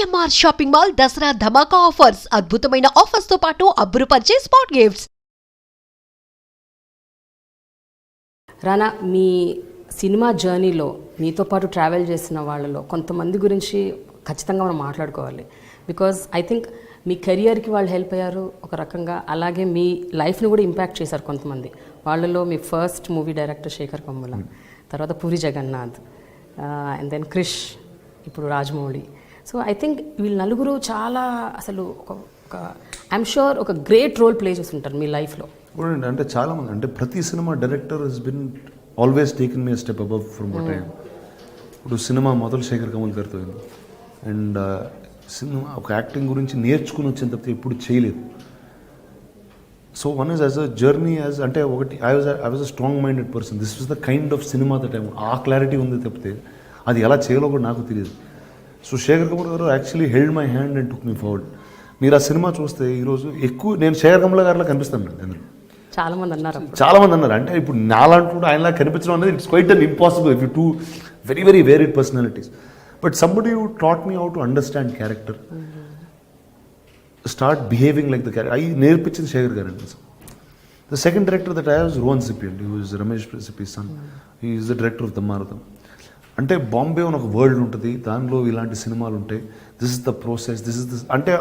CMR shopping mall Dasara ధమాకా offers అద్భుతమైన offers తో పాటు అబ్బురుపరిచే స్పాట్ గిఫ్ట్స్. రానా, మీ సినిమా జర్నీలో మీతో పాటు ట్రావెల్ చేసిన వాళ్ళలో కొంతమంది గురించి ఖచ్చితంగా మనం మాట్లాడుకోవాలి. బికాజ్ ఐ థింక్ మీ కెరియర్కి వాళ్ళు హెల్ప్ అయ్యారు ఒక రకంగా, అలాగే మీ లైఫ్ని కూడా ఇంపాక్ట్ చేశారు కొంతమంది. వాళ్ళలో మీ first movie director Shekhar Kammula, తర్వాత పూరి జగన్నాథ్, అండ్ దెన్ క్రిష్, ఇప్పుడు రాజమౌళి. సో ఐ థింక్ వీళ్ళు నలుగురు చాలా అసలు ఒక ఐఎమ్ షూర్ ఒక గ్రేట్ రోల్ ప్లే చేస్తుంటారు మీ లైఫ్లో. అంటే చాలామంది, అంటే ప్రతి cinema director he's been always taken me step above from what I am. ఇప్పుడు సినిమా మొదలు శేఖర్ కమల్ గారితో అయింది. అండ్ సినిమా ఒక యాక్టింగ్ గురించి నేర్చుకుని వచ్చిన తప్పితే ఎప్పుడు చేయలేదు. So one is as a journey as అంటే ఒకటి I was a strong minded person. This was the kind of cinema that I ఆ క్లారిటీ ఉంది తప్పితే అది ఎలా చేయాలో కూడా నాకు తెలియదు. సో శేఖర్ కమల్ గారు actually held my hand and took me forward. మీరు ఆ సినిమా చూస్తే ఈరోజు ఎక్కువ నేను శేఖర్ కమల్ గారిలా కనిపిస్తాను అందులో. చాలామంది అన్నారు అంటే ఇప్పుడు నాలంటూ ఆయనలా కనిపించడం అనేది it's quite and impossible if you to very very varied personalities. But somebody you taught me how to understand character, start behaving like the character. అవి నేర్పించింది శేఖర్ గారు అండి. The second director that I was Rohan Sippy అండి. He was Ramesh Sippy son. He is the director of దమ్మారథం. అంటే బాంబే అని ఒక world ఉంటుంది, దానిలో ఇలాంటి సినిమాలు ఉంటాయి. This is the process, this is this అంటే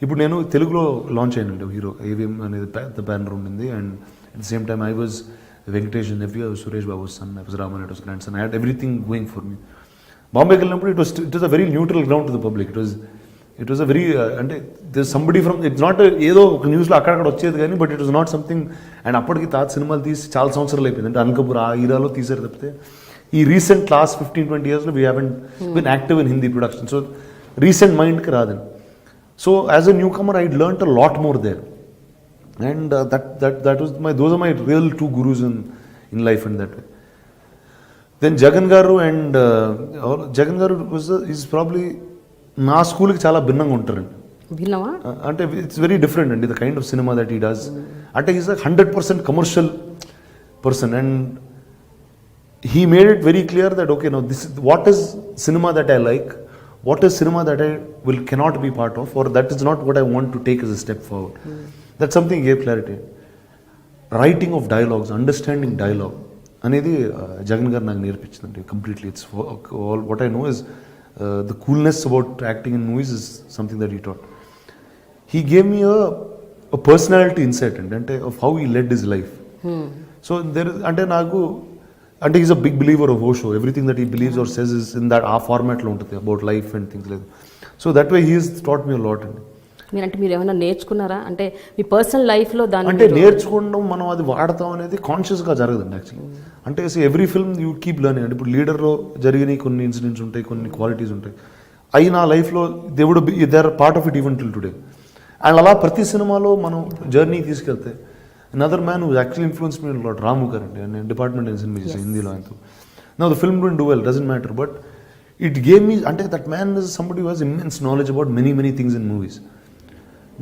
ఇప్పుడు నేను తెలుగులో లాంచ్ అయినండి హీరో ఏవిఎం అనేది పెద్ద బ్యానర్ ఉండింది. And at the same time I was Venkatesh nephew, I was Suresh Babu son, I was Ramanaidu's grandson. I had everything going for me. బాంబేకి వెళ్ళినప్పుడు it was a very neutral ground to the public. It was a very అంటే this somebody from it's not ఏదో ఒక న్యూస్లో అక్కడక్కడ వచ్చేది కానీ, but it was not something. And అప్పటికి తాత సినిమాలు తీసి చాలా సంవత్సరాలు అయిపోయింది. అంటే అనకపూర్ ఆ ఈరాలో తీసారు తప్పితే ఈ రీసెంట్ లాస్ట్ 15-20 yearsలో we haven't been active in Hindi production. So recent మైండ్కి రాదండి. So as a newcomer I learned a lot more there. And that was those are my real two gurus in life and that way. Then Jagan garu and Jagan గారు is probably నా స్కూల్కి చాలా భిన్నంగా ఉంటారండి. అంటే it's very different అండి the kind of cinema that he does. అంటే is 100% commercial person. And he made it very clear that okay, now this is what is cinema that I like, what is cinema that I cannot be part of, or that is not what I want to take as a step forward. That's something he gave clarity. Writing of dialogues, understanding dialogue anedi Jagan garu నాకు నేర్పించిందండి completely. It's all what I know is the coolness about acting in movies is something that he taught. He gave me a personality insight and of how he led his life. So there is ante నాకు అంటే is a big believer of Osho. Everything that he believes are says is in that ఆ ఫార్మాట్లో ఉంటుంది about life and things like. So that way he is taught me lot అండి. మీరు ఏమైనా నేర్చుకున్నారా అంటే మీ పర్సనల్ లైఫ్లో దాన్ని? అంటే నేర్చుకోవడం మనం అది వాడతాం అనేది కాన్షియస్గా జరగదండి యాక్చువల్లీ. అంటే every film you keep learning. అంటే ఇప్పుడు లీడర్లో జరిగిన కొన్ని ఇన్సిడెంట్స్ ఉంటాయి, కొన్ని క్వాలిటీస్ ఉంటాయి, అవి నా లైఫ్లో they would be they are part of it even till today. And అలా ప్రతి సినిమాలో మనం జర్నీ తీసుకెళ్తే another man who actually influenced me a lot, Ramu Karan, and department in cinema Hindi lo antu. Now the film didn't do well, doesn't matter, but it gave me ante that man is somebody who has immense knowledge about many things in movies.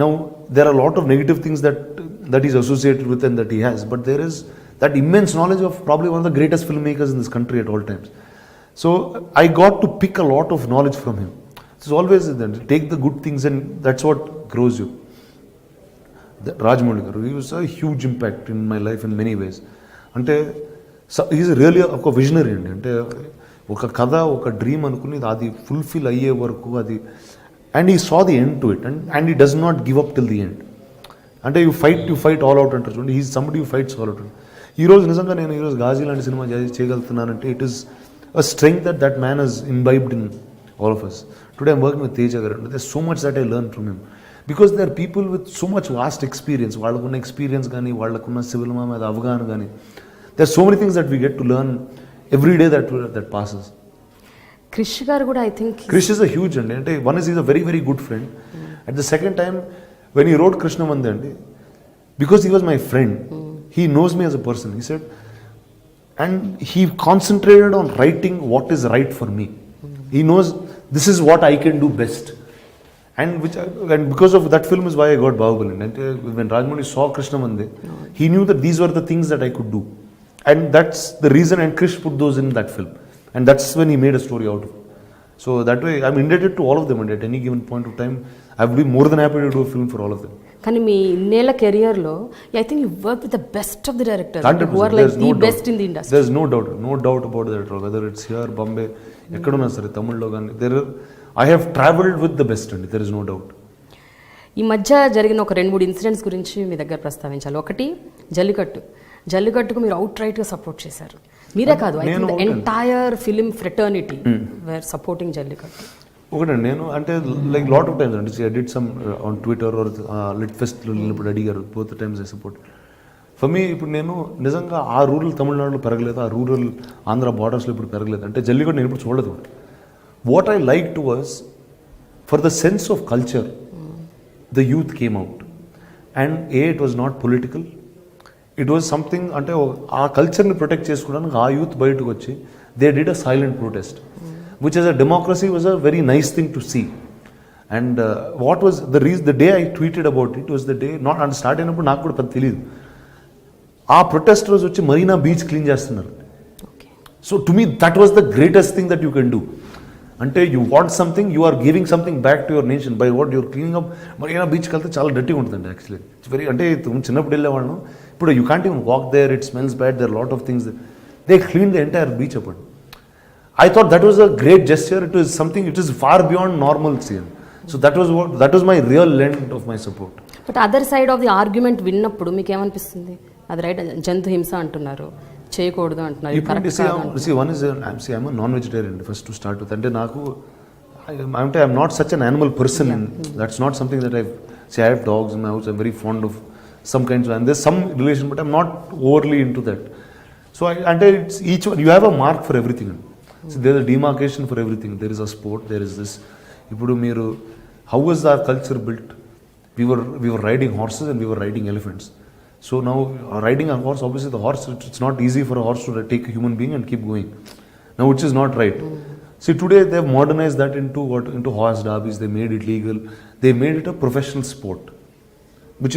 Now there are a lot of negative things that he's associated with and that he has, but there is that immense knowledge of probably one of the greatest filmmakers in this country at all times. So I got to pick a lot of knowledge from him. It's always that take the good things and that's what grows you. Rajamouli గారు, he was a huge impact in my life in many ways. అంటే is really ఒక visionary అండి. అంటే ఒక కథ, ఒక dream అనుకుని అది ఫుల్ఫిల్ అయ్యే వరకు అది, and he saw the end to it and he does not give up till the end. అంటే యూ ఫైట్ ఆల్ అవుట్ అంటారు చూడండి, is somebody you fights all out. ఈరోజు నిజంగా నేను ఈరోజు గాజీ లాంటి సినిమా చేయగలుగుతున్నానంటే it is a strength that man has imbibed in all of us. Today I'm working with Teja garu. There so much that I learn from him. Because they are people with so much vast experience. వాళ్ళకున్న experience కానీ, వాళ్ళకున్న సివిల్మా మీద అవగాహన కానీ, they are so many things that we get to learn every day that passes. Krish garu కూడా I think Krish is a huge అండి. అంటే one is a very very good friend. At the second time when he wrote కృష్ణమంది అండి, because he was my friend, he knows me as a person, he said, and he concentrated on writing what is right for me. He knows this is what I can do best. And because of that film is why I got Bahubali. And when Rajamouli saw Krishnamande, he knew that these were the things that I could do. And that's the reason, and Krish put those in that film. And that's when he made a story out of it. So that way, I'm indebted to all of them, and at any given point of time, I would be more than happy to do a film for all of them. కానీ మీ ఇన్నేళ్ల కెరియర్లో I think you work with the best of the directors 100%. Who are like There's the no best doubt. In the industry. There's no doubt about that at all. Whether it's here, Bombay, ఎక్కడున్నా సరే, తమిళ్లో కానీ, I have travelled with the best, and there is no doubt. ఈ మధ్య జరిగిన ఒక 2-3 incidents గురించి మీ దగ్గర ప్రస్తావించాలి. ఒకటి జల్లికట్టుకు మీరు అవుట్ రైట్గా సపోర్ట్ చేశారు. మీరే కాదు, I think the entire film fraternity were supporting Jallikattu. ఒకటండి, నేను అంటే లైక్ లాట్ ఆఫ్ టైమ్స్ అండి, I did some on Twitter or lit ఫెస్ట్లో వెళ్ళినప్పుడు అడిగారు, both times I support. For me ఇప్పుడు నేను నిజంగా ఆ రూరల్ తమిళనాడులో పెరగలేదు, ఆ రూరల్ ఆంధ్ర బార్డర్స్లో ఇప్పుడు పెరగలేదు అంటే జల్లికట్టు నేను ఇప్పుడు చూడలేదు. What I like to was for the sense of culture the youth came out, and it was not political, it was something అంటే ఆ కల్చర్ని ప్రొటెక్ట్ చేసుకోవడానికి ఆ యూత్ బయటకు వచ్చి they did a silent protest which as a democracy was a very nice thing to see. And what was the day I tweeted about it was the day not and start అయినప్పుడు నాకు కూడా పెద్ద తెలియదు. ఆ protest రోజు వచ్చి Marina beach clean చేస్తున్నారు. So to me that was the greatest thing that you can do. అంటే you want something, you are giving something back to your nation by what your cleaning up. Marina బీచ్కి వెళ్తే చాలా డర్టీగా ఉంటుందండి actually. It's very అంటే చిన్నప్పుడు వెళ్ళేవాళ్ళం, ఇప్పుడు you can't even walk there, it smells bad, there lot of things. They clean the entire beach అప్పుడు. I thought that was a great gesture. It was something, it is far beyond normalcy. So that was my real lend of my support. But other side of the argument విన్నప్పుడు మీకు ఏమనిపిస్తుంది? అది right, జంతు హింస అంటున్నారు, చేయకూడదు అంటున్నారు. I'm a non-vegetarian first to start with. అంటే నాకు I'm not such an animal person. That's not something that I have dogs in my house. I'm very fond of some kinds of, and there's some relation, but I'm not overly into that. So it's each one, you have a mark for everything. So there's a demarcation for everything. There is a sport, there is this. ఇప్పుడు మీరు, how was our culture built? We were riding horses and we were riding elephants. So now riding a horse, obviously the horse, it's not easy for a horse to take a human being and keep going. Now which is not right. See, today they have modernized that into horse derbies. They made it legal. They made it a professional sport, which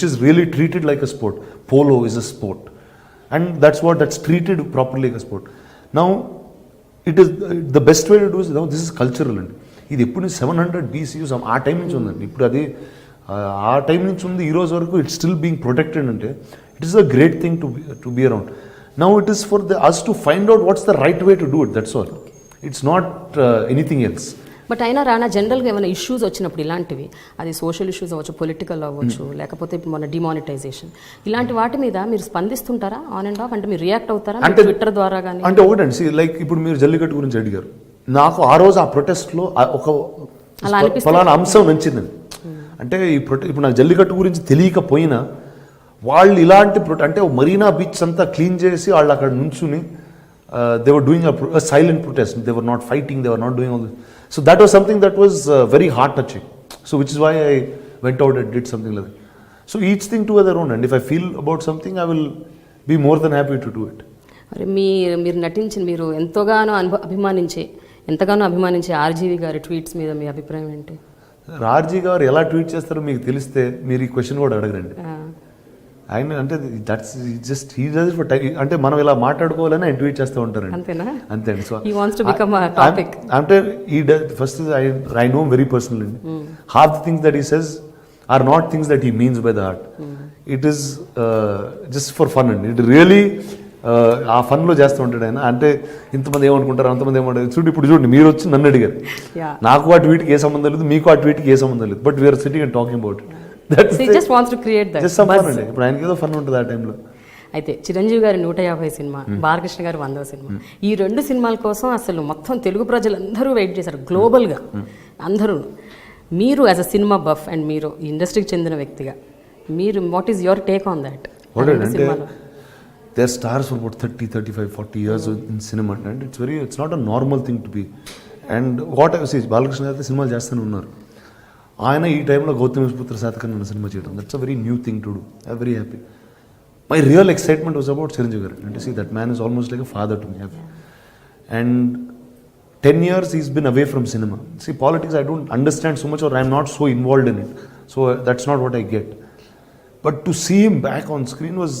is really treated like a sport. Polo is a sport, and that's treated properly like a sport. Now it is the best way to do is, now this is cultural అండి. ఇది ఎప్పుడు 700 BCU ఆ time నుంచి ఉందండి. ఇప్పుడు అది ఆ time నుంచి ఉంది, ఈ రోజు వరకు ఇట్స్ స్టిల్ బీయింగ్ ప్రొటెక్టెడ్. అంటే it is a great thing to be around. Now it is for us to find out what's the right way to do it, that's all. It's not anything else. But అయినా రానా, జనరల్గా ఏమైనా issues వచ్చినప్పుడు ఇలాంటివి, అది social issues అవ్వచ్చు, political అవ్వచ్చు, లేకపోతే మన డిమానిటైజేషన్, ఇలాంటి వాటి మీద మీరు స్పందిస్తుంటారా ఆన్ అండ్ ఆఫ్? అంటే మీరు రియాక్ట్ అవుతారా అంటే ట్విట్టర్ ద్వారా కానీ? అంటే ఒకటండి, లైక్ ఇప్పుడు మీరు జల్లికట్టు గురించి అడిగారు, నాకు ఆ రోజు ఆ ప్రొటెస్ట్లో ఒక ఫలానా అంశం నచ్చిందండి. అంటే ఇప్పుడు నాకు జల్లికట్టు గురించి తెలియకపోయినా వాళ్ళు ఇలాంటి అంటే మరీనా బీచ్ అంతా క్లీన్ చేసి వాళ్ళు అక్కడ నుంచుని they were doing a silent protest. They were not fighting, they were not doing all this. So that was something that was very heart touching. So which is why I went out and did something like that. So each thing to their own, and if I feel about something, I will be more than happy to do it. మరి మీరు నటించిన, మీరు ఎంతగానో అభిమానించే RGV గారి tweets మీద మీ అభిప్రాయం ఏంటి? RGV గారు ఎలా ట్వీట్ చేస్తారో మీకు తెలిస్తే మీరు ఈ క్వశ్చన్ కూడా అడగరండి. ఆయన అంటే that's just he does for time. అంటే మనం ఇలా మాట్లాడుకోవాలని ఆయన ట్వీట్ చేస్తూ ఉంటారండి. అంతేనా? అంతే అండి. So he wants to become a topic. అంటే ఈ first I know very personal అండి. Half the things that he says are not things that he means by the heart. It is just for fun అండి. It really ఆ ఫన్లో చేస్తూ ఉంటాడు ఆయన. అంటే ఇంతమంది ఏమనుకుంటారు, అంతమంది ఏమంటారు. చూడండి మీరు వచ్చి నన్ను అడిగారు, నాకు ఆ ట్వీట్కి ఏ సంబంధం లేదు, మీకు ఆ ట్వీట్కి ఏ సంబంధం లేదు, but we're sitting and talking about it. Just wants to create that. ఇప్పుడు ఆయనకి ఏదో ఫన్ ఉంటుంది ఆ టైంలో. అయితే చిరంజీవి గారి 150 సినిమా, బాలకృష్ణ గారి 100వ సినిమా, ఈ 2 సినిమాల కోసం అసలు మొత్తం తెలుగు ప్రజలందరూ వెయిట్ చేశారు గ్లోబల్గా అందరూ. మీరు as a cinema buff and మీరు ఇండస్ట్రీకి చెందిన వ్యక్తిగా, మీరు what is your take on that? They are stars for about 30, 35, 40 years in cinema, and it's not a normal thing to be. And what I say, Balakrishna గారు సినిమాలు చేస్తూనే ఉన్నారు. ఆయన ఈ టైంలో గౌతమిపుత్ర శాతకర్ణి అన్న సినిమా చేయడం, that's a very new thing to do. I very happy. My real excitement was about Chiranjeevi garu. అంటే see that man is almost like a father to me. And 10 years he's been away from cinema. See, politics I don't understand so much, or I'm not so involved in it. So that's not what I get. But to see him back on screen was,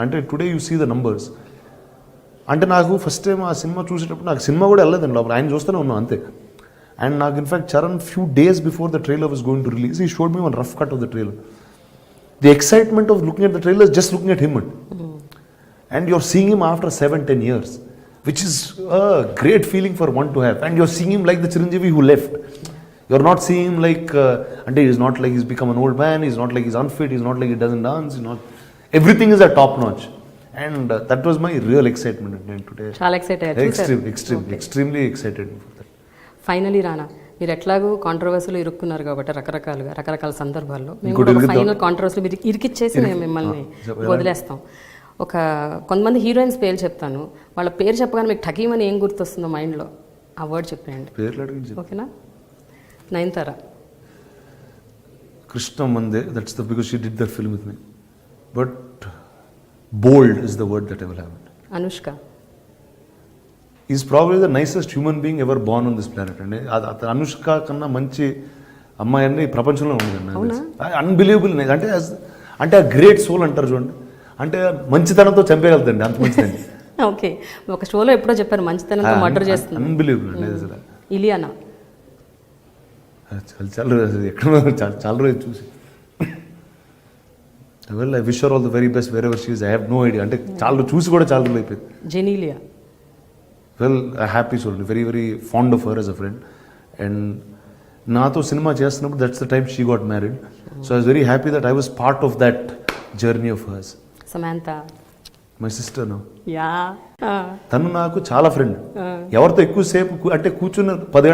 and today you see the numbers. అంటే నాకు first time ఆ cinema చూసేటప్పుడు నాకు cinema కూడా వెళ్ళలేదండి లోపల, ఆయన చూస్తూనే ఉన్నాను అంతే. అండ్ నాకు in fact Charan few days before the trailer was going to release, he showed me one rough cut of the trailer. The excitement of looking at the trailer, just looking at him and you're seeing him after 7-10 years, which is a great feeling for one to have. And you're seeing him like the Chiranjeevi who left. You're not seeing him like and he's not like he's become an old man, he's not like he's unfit, he's not like he doesn't dance, he's not, everything is at top notch. And that was my real excitement today. చాలా excite అయ్యారు. Extremely excited for that. Finally రానా, మీరు ఎట్లాగూ కాంట్రవర్సీలో ఇరుక్కున్నారు కాబట్టి రకరకాల సందర్భాల్లో మేము కూడా ఒక ఫైనల్ కాంట్రవర్సీలో మీరు ఇరికిచ్చేసి మేము మిమ్మల్ని వదిలేస్తాం. కొంతమంది హీరోయిన్స్ పేరు చెప్తాను, వాళ్ళ పేరు చెప్పగానే మీకు ఠకీమని ఏం గుర్తొస్తుందో మైండ్లో ఆ వర్డ్ చెప్పండి. ఓకేనా? Nayanthara. Krishna Mande, that's the, because she did that film with me. But bold is the word that I will have it. Anushka. He's probably the nicest human being ever born on this planet. And Anushka కన్నా మంచి అమ్మాయి అన్నీ ఈ ప్రపంచంలో ఉండదండి. Unbelievable. అంటే ఆ great soul అంటారు చూడండి, అంటే మంచితనంతో చంపేయగలుగుతండి, అంత మంచిదండి. ఓకే, ఒక షోలో ఎప్పుడో చెప్పారు మంచితనంతో మర్డర్ చేస్తుంది. అన్బిలీవబుల్ అండి అసలు. ఇలియానా. చాలా రోజు చూసి well I wish her all the very best wherever she is. I have no idea, అంటే చాలా చూసి కూడా చాలా రోజులు అయిపోయింది. Genelia. Well I happy soul, very very fond of her as a friend. And నాతో సినిమా చేస్తున్నప్పుడు that's the time she got married. So I was very happy that I was part of that journey of hers. Samantha. My sister no. Yeah. తను నాకు చాలా friend. ఎవరితో ఎక్కువసేపు అంటే కూర్చున్న 10